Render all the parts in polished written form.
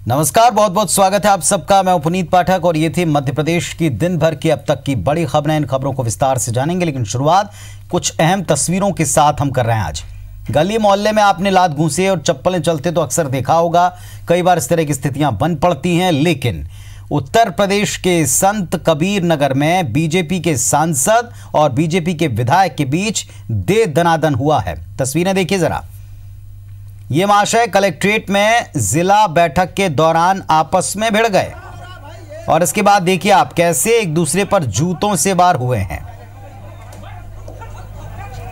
नमस्कार, बहुत बहुत स्वागत है आप सबका। मैं पुनीत पाठक और ये थी मध्य प्रदेश की दिन भर की अब तक की बड़ी खबरें। इन खबरों को विस्तार से जानेंगे, लेकिन शुरुआत कुछ अहम तस्वीरों के साथ हम कर रहे हैं। आज गली मोहल्ले में आपने लात घूंसे और चप्पलें चलते तो अक्सर देखा होगा। कई बार इस तरह की स्थितियां बन पड़ती हैं, लेकिन उत्तर प्रदेश के संत कबीर नगर में बीजेपी के सांसद और बीजेपी के विधायक के बीच दे दनादन हुआ है। तस्वीरें देखिए जरा। ये महाशय कलेक्ट्रेट में जिला बैठक के दौरान आपस में भिड़ गए और इसके बाद देखिए आप कैसे एक दूसरे पर जूतों से वार हुए हैं।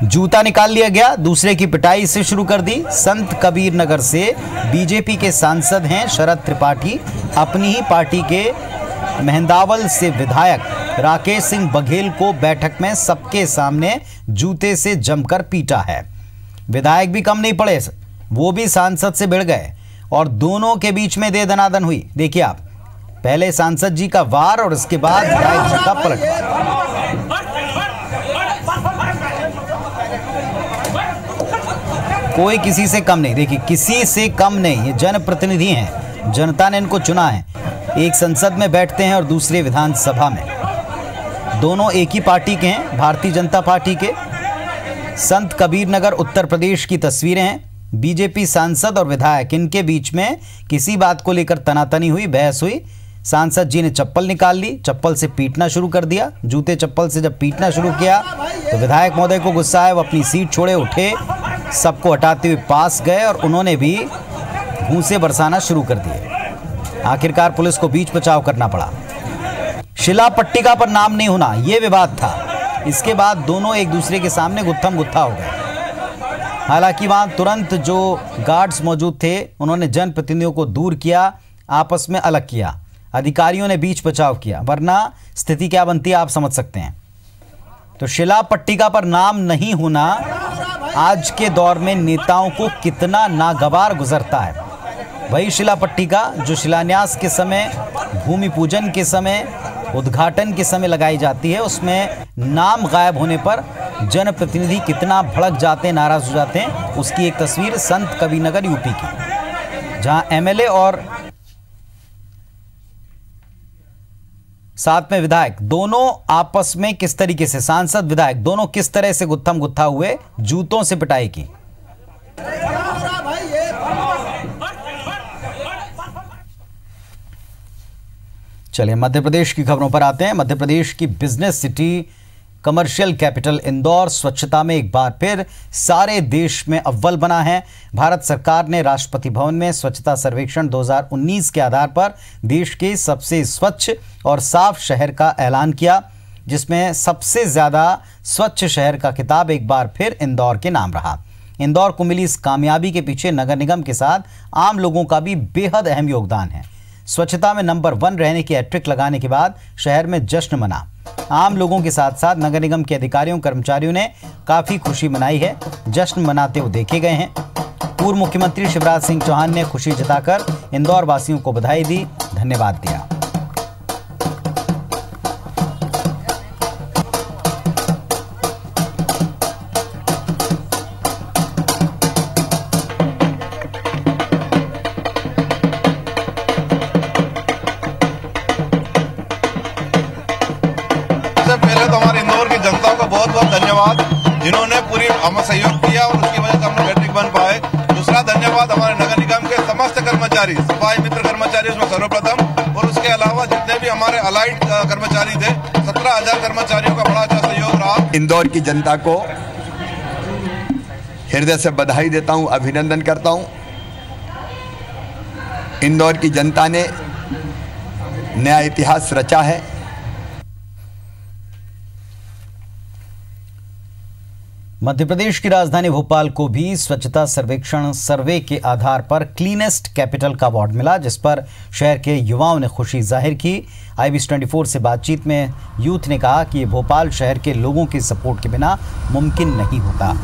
जूता निकाल लिया गया, दूसरे की पिटाई से शुरू कर दी। संत कबीर नगर से बीजेपी के सांसद हैं शरद त्रिपाठी, अपनी ही पार्टी के मेहंदावल से विधायक राकेश सिंह बघेल को बैठक में सबके सामने जूते से जमकर पीटा है। विधायक भी कम नहीं पड़े, वो भी सांसद से भिड़ गए और दोनों के बीच में दे दनादन हुई। देखिए आप, पहले सांसद जी का वार और उसके बाद विधायक जी का पलटवार। कोई किसी से कम नहीं, देखिए किसी से कम नहीं। ये जनप्रतिनिधि हैं, जनता ने इनको चुना है। एक संसद में बैठते हैं और दूसरे विधानसभा में। दोनों एक ही पार्टी के हैं, भारतीय जनता पार्टी के। संत कबीर नगर उत्तर प्रदेश की तस्वीरें हैं। बीजेपी सांसद और विधायक, इनके बीच में किसी बात को लेकर तनातनी हुई, बहस हुई। सांसद जी ने चप्पल निकाल ली, चप्पल से पीटना शुरू कर दिया। जूते चप्पल से जब पीटना शुरू किया तो विधायक महोदय को गुस्सा आया, वो अपनी सीट छोड़े उठे, सबको हटाते हुए पास गए और उन्होंने भी घूंसे बरसाना शुरू कर दिए। आखिरकार पुलिस को बीच बचाव करना पड़ा। शिला पट्टिका पर नाम नहीं होना, ये विवाद था। इसके बाद दोनों एक दूसरे के सामने गुत्थम गुत्था हो गए। हालांकि वहां तुरंत जो गार्ड्स मौजूद थे उन्होंने जनप्रतिनिधियों को दूर किया, आपस में अलग किया। अधिकारियों ने बीच बचाव किया, वरना स्थिति क्या बनती है आप समझ सकते हैं। तो शिला पट्टिका पर नाम नहीं होना आज के दौर में नेताओं को कितना नागवार गुजरता है। वही शिला पट्टिका जो शिलान्यास के समय, भूमि पूजन के समय, उद्घाटन के समय लगाई जाती है, उसमें नाम गायब होने पर जनप्रतिनिधि कितना भड़क जाते हैं, नाराज हो जाते हैं। उसकी एक तस्वीर संत कबीर नगर यूपी की, जहां एमएलए और साथ में विधायक दोनों आपस में किस तरीके से, सांसद विधायक दोनों किस तरह से गुत्थम गुत्था हुए, जूतों से पिटाई की। चलिए मध्य प्रदेश की खबरों पर आते हैं। मध्य प्रदेश की business city, commercial capital Indore स्वच्छता में एक बार फिर सारे देश में अव्वल बना है। भारत सरकार ने राष्ट्रपति भवन में स्वच्छता सर्वेक्षण 2019 के आधार पर देश के सबसे स्वच्छ और साफ शहर का ऐलान किया, जिसमें सबसे ज़्यादा स्वच्छ शहर का खिताब एक बार फिर इंदौर के नाम रहा। इंदौर को मिली इस कामयाबी के पीछे नगर निगम के साथ आम लोगों का भी बेहद अहम योगदान है। स्वच्छता में नंबर 1 रहने की हैट्रिक लगाने के बाद शहर में जश्न मना। आम लोगों के साथ साथ नगर निगम के अधिकारियों कर्मचारियों ने काफ़ी खुशी मनाई है, जश्न मनाते हुए देखे गए हैं। पूर्व मुख्यमंत्री शिवराज सिंह चौहान ने खुशी जताकर इंदौर वासियों को बधाई दी, धन्यवाद दिया। पहले तो हमारे इंदौर की जनता को बहुत बहुत धन्यवाद, जिन्होंने पूरी हमें सहयोग किया और उसकी वजह से हम लोग हैट्रिक बन पाए। दूसरा धन्यवाद हमारे नगर निगम के समस्त कर्मचारी, सफाई मित्र कर्मचारी उसमें सर्वप्रथम, और उसके अलावा जितने भी हमारे अलाइड कर्मचारी थे, 17,000 कर्मचारियों का बड़ा अच्छा सहयोग रहा। इंदौर की जनता को हृदय से बधाई देता हूं, अभिनंदन करता हूं। इंदौर की जनता ने नया इतिहास रचा है। मध्य प्रदेश की राजधानी भोपाल को भी स्वच्छता सर्वेक्षण सर्वे के आधार पर क्लीनेस्ट कैपिटल का अवार्ड मिला, जिस पर शहर के युवाओं ने खुशी जाहिर की। IBS 24 से बातचीत में यूथ ने कहा कि ये भोपाल शहर के लोगों के सपोर्ट के बिना मुमकिन नहीं होता।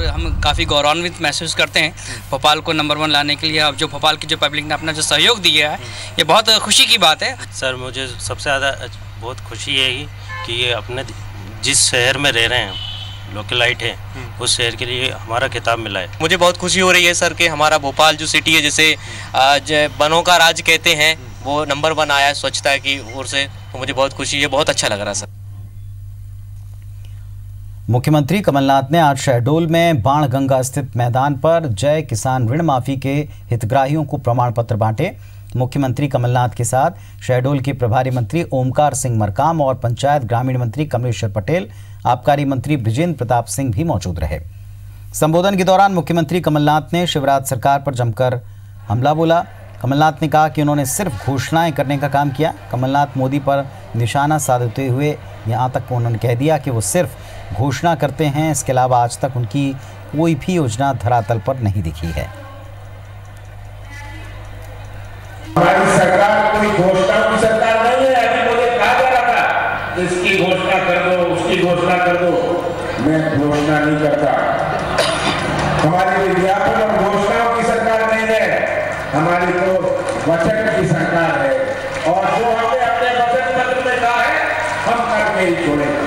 हम काफ़ी गौरवान्वित महसूस करते हैं भोपाल को नंबर 1 लाने के लिए। अब जो भोपाल की जो पब्लिक ने अपना जो सहयोग दिया है, ये बहुत खुशी की बात है। सर मुझे सबसे ज़्यादा बहुत खुशी है कि ये अपने जिस शहर में रह रहे हैं लोकलाइट है, उस शहर के लिए हमारा खिताब मिला है। मुझे बहुत खुशी हो रही है सर कि हमारा भोपाल जो सिटी है, जिसे वनों का राज कहते हैं, वो नंबर 1 आया है स्वच्छता की ओर से। तो मुझे बहुत खुशी है, बहुत अच्छा लग रहा है सर। मुख्यमंत्री कमलनाथ ने आज शहडोल में बाणगंगा स्थित मैदान पर जय किसान ऋण माफी के हितग्राहियों को प्रमाण पत्र बांटे। मुख्यमंत्री कमलनाथ के साथ शहडोल के प्रभारी मंत्री ओमकार सिंह मरकाम और पंचायत ग्रामीण मंत्री कमलेश्वर पटेल, आबकारी मंत्री बृजेंद्र प्रताप सिंह भी मौजूद रहे। संबोधन के दौरान मुख्यमंत्री कमलनाथ ने शिवराज सरकार पर जमकर हमला बोला। कमलनाथ ने कहा कि उन्होंने सिर्फ घोषणाएं करने का काम किया। कमलनाथ मोदी पर निशाना साधते हुए यहाँ तक उन्होंने कह दिया कि वो सिर्फ घोषणा करते हैं, इसके अलावा आज तक उनकी कोई भी योजना धरातल पर नहीं दिखी है। हमारी सरकार कोई घोषणा की सरकार नहीं है। अभी मुझे कहा जा रहा था इसकी घोषणा कर दो, उसकी घोषणा कर दो, मैं घोषणा नहीं करता। हमारी विज्ञापन और घोषणाओं की सरकार नहीं है, हमारी तो वचन की सरकार है, और जो हमने अपने वचन पत्र में कहा है हम करके ही छोड़ेंगे।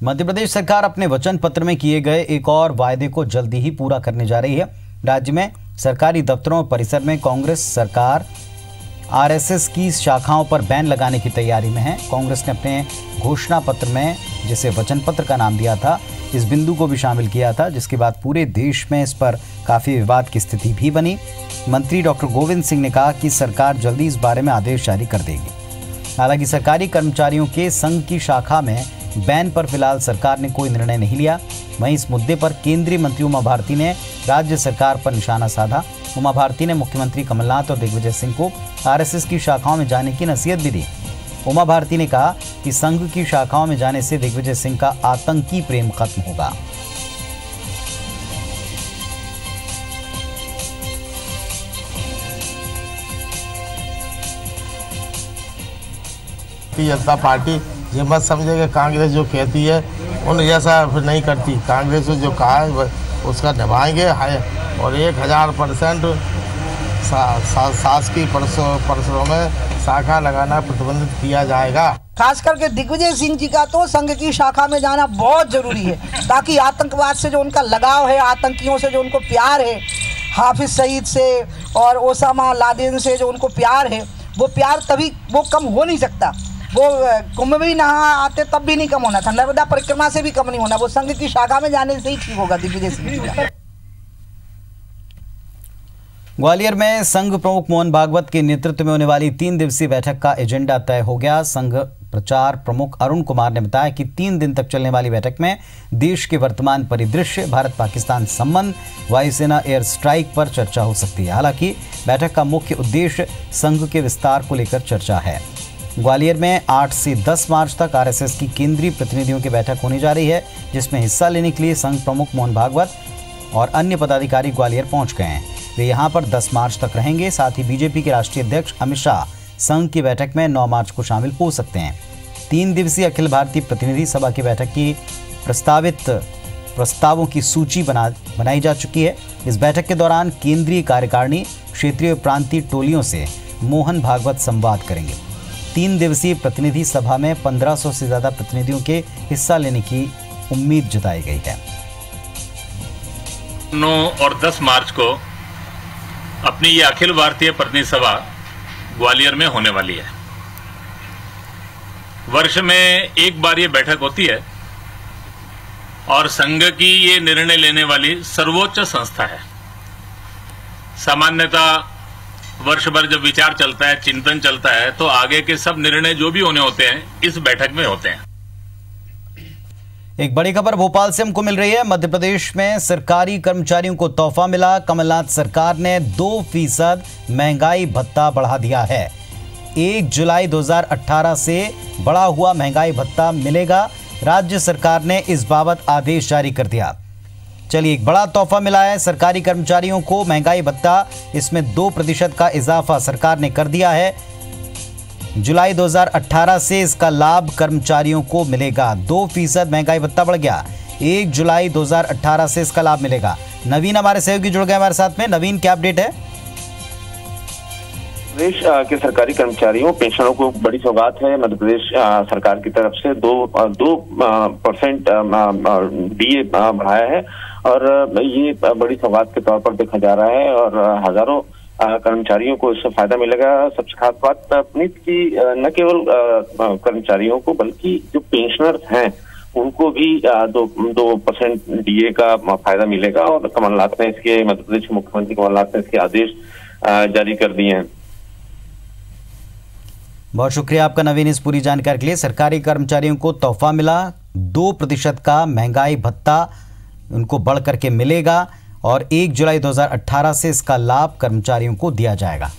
मध्य प्रदेश सरकार अपने वचन पत्र में किए गए एक और वायदे को जल्दी ही पूरा करने जा रही है। राज्य में सरकारी दफ्तरों और परिसर में कांग्रेस सरकार आरएसएस की शाखाओं पर बैन लगाने की तैयारी में है। कांग्रेस ने अपने घोषणा पत्र में, जिसे वचन पत्र का नाम दिया था, इस बिंदु को भी शामिल किया था, जिसके बाद पूरे देश में इस पर काफ़ी विवाद की स्थिति भी बनी। मंत्री डॉक्टर गोविंद सिंह ने कहा कि सरकार जल्दी इस बारे में आदेश जारी कर देगी। हालांकि सरकारी कर्मचारियों के संघ की शाखा में बैन पर फिलहाल सरकार ने कोई निर्णय नहीं लिया। वहीं इस मुद्दे पर केंद्रीय मंत्री उमा भारती ने राज्य सरकार पर निशाना साधा। उमा भारती ने मुख्यमंत्री कमलनाथ और दिग्विजय सिंह को आरएसएस की शाखाओं में जाने की नसीहत भी दी। उमा भारती ने कहा कि संघ की शाखाओं में जाने से दिग्विजय सिंह का आतंकी प्रेम खत्म होगा। जनता पार्टी ये मत समझे कि कांग्रेस जो कहती है उन जैसा फिर नहीं करती। कांग्रेस ने जो कहा है उसका निभाएंगे और 1000% शासकीय परिसरों में शाखा लगाना प्रतिबंधित किया जाएगा। खास करके दिग्विजय सिंह जी का तो संघ की शाखा में जाना बहुत जरूरी है, ताकि आतंकवाद से जो उनका लगाव है, आतंकियों से जो उनको प्यार है, हाफिज सईद से और ओसामा लादेन से जो उनको प्यार है, वो प्यार तभी वो कम हो नहीं सकता। वो कुंभ में भी नहा आते तब भी नहीं कम होना था, नर्मदा परिक्रमा से भी कम नहीं होना, वो संघ की शाखा में जाने से ही ठीक होगा दिग्विजय सिंह जी का। ग्वालियर में संघ प्रमुख मोहन भागवत के नेतृत्व में होने वाली 3 दिवसीय बैठक का एजेंडा तय हो गया। संघ प्रचार प्रमुख अरुण कुमार ने बताया कि 3 दिन तक चलने वाली बैठक में देश के वर्तमान परिदृश्य, भारत पाकिस्तान संबंध, वायुसेना एयर स्ट्राइक पर चर्चा हो सकती है। हालांकि बैठक का मुख्य उद्देश्य संघ के विस्तार को लेकर चर्चा है। ग्वालियर में 8 से 10 मार्च तक आरएसएस की केंद्रीय प्रतिनिधियों की बैठक होने जा रही है, जिसमें हिस्सा लेने के लिए संघ प्रमुख मोहन भागवत और अन्य पदाधिकारी ग्वालियर पहुंच गए हैं। वे यहां पर 10 मार्च तक रहेंगे। साथ ही बीजेपी के राष्ट्रीय अध्यक्ष अमित शाह संघ की बैठक में 9 मार्च को शामिल हो सकते हैं। 3 दिवसीय अखिल भारतीय प्रतिनिधि सभा की बैठक की प्रस्तावित प्रस्तावों की सूची बनाई जा चुकी है। इस बैठक के दौरान केंद्रीय कार्यकारिणी, क्षेत्रीय प्रांतीय टोलियों से मोहन भागवत संवाद करेंगे। 3 दिवसीय प्रतिनिधि सभा में 1500 से ज्यादा प्रतिनिधियों के हिस्सा लेने की उम्मीद जताई गई है। 9 और 10 मार्च को अपनी ये अखिल भारतीय प्रतिनिधि सभा ग्वालियर में होने वाली है। वर्ष में एक बार ये बैठक होती है और संघ की ये निर्णय लेने वाली सर्वोच्च संस्था है। सामान्यतः वर्ष भर जब विचार चलता है, चिंतन चलता है, तो आगे के सब निर्णय जो भी होने होते हैं इस बैठक में होते हैं। एक बड़ी खबर भोपाल से हमको मिल रही है। मध्य प्रदेश में सरकारी कर्मचारियों को तोहफा मिला। कमलनाथ सरकार ने 2% महंगाई भत्ता बढ़ा दिया है। 1 जुलाई 2018 से बढ़ा हुआ महंगाई भत्ता मिलेगा। राज्य सरकार ने इस बाबत आदेश जारी कर दिया। चलिए, एक बड़ा तोहफा मिला है सरकारी कर्मचारियों को, महंगाई भत्ता। इसमें 2% का इजाफा सरकार ने कर दिया है। जुलाई 2018 से इसका लाभ कर्मचारियों को मिलेगा। 2% महंगाई भत्ता बढ़ गया। 1 जुलाई 2018 से इसका लाभ मिलेगा। नवीन हमारे सहयोगी जुड़ गए हमारे साथ में। नवीन, क्या अपडेट है? प्रदेश के सरकारी कर्मचारियों पेंशनरों को बड़ी सौगात है। मध्य प्रदेश सरकार की तरफ से 2% DA बढ़ाया है और ये बड़ी सौगात के तौर पर देखा जा रहा है और हजारों कर्मचारियों को इससे फायदा मिलेगा। सबसे खास बात पुनीत की न केवल कर्मचारियों को बल्कि जो पेंशनर्स हैं उनको भी 2% DA का फायदा मिलेगा और कमलनाथ ने इसके मध्य प्रदेश के मुख्यमंत्री कमलनाथ ने इसके आदेश जारी कर दिए हैं। बहुत शुक्रिया आपका नवीन इस पूरी जानकारी के लिए। सरकारी कर्मचारियों को तोहफा मिला, 2% का महंगाई भत्ता उनको बढ़ करके मिलेगा और 1 जुलाई 2018 से इसका लाभ कर्मचारियों को दिया जाएगा।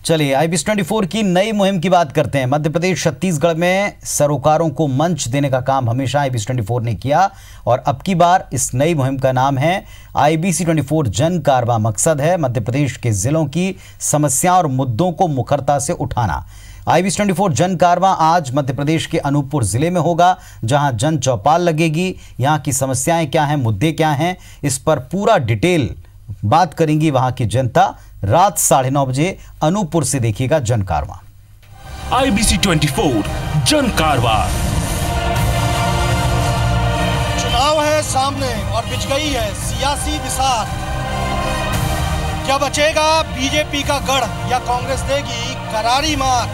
चलिए IBC 24 की नई मुहिम की बात करते हैं। मध्य प्रदेश छत्तीसगढ़ में सरोकारों को मंच देने का काम हमेशा IBC 24 ने किया और अब की बार इस नई मुहिम का नाम है IBC 24 जन कारवां। मकसद है मध्य प्रदेश के जिलों की समस्याओं और मुद्दों को मुखरता से उठाना। IBC 24 जन कारवां आज मध्य प्रदेश के अनूपपुर जिले में होगा, जहां जन चौपाल लगेगी। यहां की समस्याएं क्या हैं, मुद्दे क्या हैं, इस पर पूरा डिटेल बात करेंगी वहां की जनता। रात 9:30 बजे अनूपपुर से देखिएगा जन कारवां। IBC 24 जन कारवां। चुनाव है सामने और बिछ गई है सियासी बिसात। क्या बचेगा बीजेपी का गढ़ या कांग्रेस देगी करारी मार?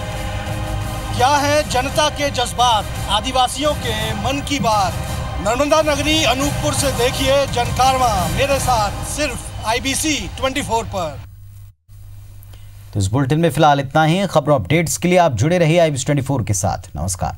क्या है जनता के जज्बात, आदिवासियों के मन की बात? नर्मदा नगरी अनूपपुर से देखिए जन कारवां मेरे साथ सिर्फ IBC 24 पर। तो इस बुलेटिन में फिलहाल इतना ही। खबरों अपडेट्स के लिए आप जुड़े रहिए IBC 24 के साथ। नमस्कार।